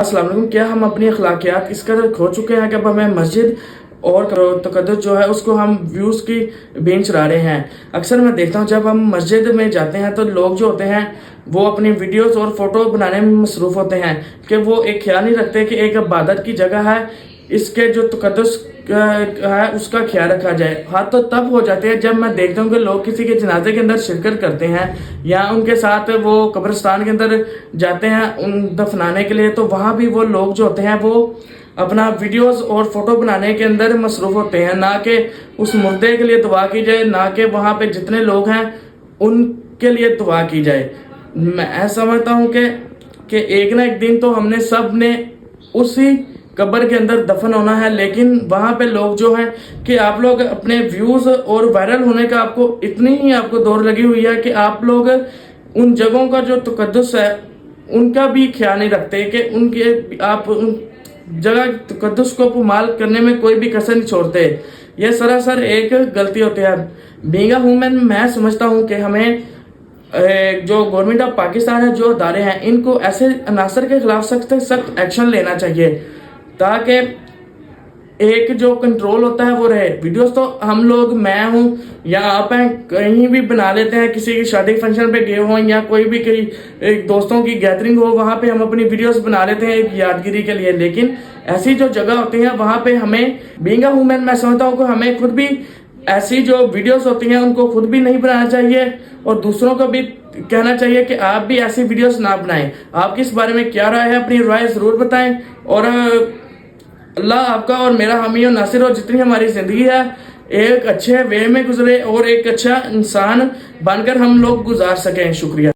अस्सलाम वालेकुम। क्या हम अपनी अखलाकियात इस कदर खो चुके हैं कि अब हमें मस्जिद और तकद्दुस जो है उसको हम व्यूज़ की बेंच चढ़ा रहे हैं। अक्सर मैं देखता हूँ जब हम मस्जिद में जाते हैं तो लोग जो होते हैं वो अपनी वीडियोस और फोटो बनाने में मसरूफ़ होते हैं कि वो एक ख्याल नहीं रखते कि एक इबादत की जगह है, इसके जो तकद्दुस है उसका ख्याल रखा जाए। हाँ, तो तब हो जाते हैं जब मैं देखता हूँ कि लोग किसी के जनाजे के अंदर शिरकत करते हैं या उनके साथ वो कब्रिस्तान के अंदर जाते हैं उन दफनाने के लिए, तो वहाँ भी वो लोग जो होते हैं वो अपना वीडियोस और फोटो बनाने के अंदर मसरूफ होते हैं, ना कि उस मुर्दे के लिए दुआ की जाए, ना कि वहाँ पे जितने लोग हैं उनके लिए दुआ की जाए। मैं समझता हूँ कि एक ना एक दिन तो हमने सब ने उसी कब्र के अंदर दफन होना है, लेकिन वहाँ पे लोग जो हैं कि आप लोग अपने व्यूज और वायरल होने का आपको इतनी ही आपको दौड़ लगी हुई है कि आप लोग उन जगहों का जो तकद्दुस है उनका भी ख्याल नहीं रखते कि उनके आप उन जगह तकद्दुस को पामाल करने में कोई भी कसर नहीं छोड़ते। यह सरासर एक गलती होती है। बीइंग अ वुमेन मैं समझता हूँ कि हमें जो गवर्नमेंट ऑफ पाकिस्तान है, जो अदारे हैं, इनको ऐसे अनासर के खिलाफ सख्त सख्त एक्शन लेना चाहिए ताकि एक जो कंट्रोल होता है वो रहे। वीडियोस तो हम लोग, मैं हूँ या आप हैं, कहीं भी बना लेते हैं, किसी की शादी फंक्शन पे गए हों या कोई भी कहीं एक दोस्तों की गैदरिंग हो, वहाँ पे हम अपनी वीडियोस बना लेते हैं एक यादगिरी के लिए। लेकिन ऐसी जो जगह होती है वहाँ पे हमें बीइंग अ वुमेन मैं समझता हूँ कि हमें खुद भी ऐसी जो वीडियोस होती हैं उनको खुद भी नहीं बनाना चाहिए और दूसरों को भी कहना चाहिए कि आप भी ऐसी वीडियोस ना बनाएं। आपकी इस बारे में क्या राय है, अपनी राय जरूर बताएं। और अल्लाह आपका और मेरा हामी और नासिर और जितनी हमारी जिंदगी है एक अच्छे वे में गुजरे और एक अच्छा इंसान बनकर हम लोग गुजार सकें। शुक्रिया।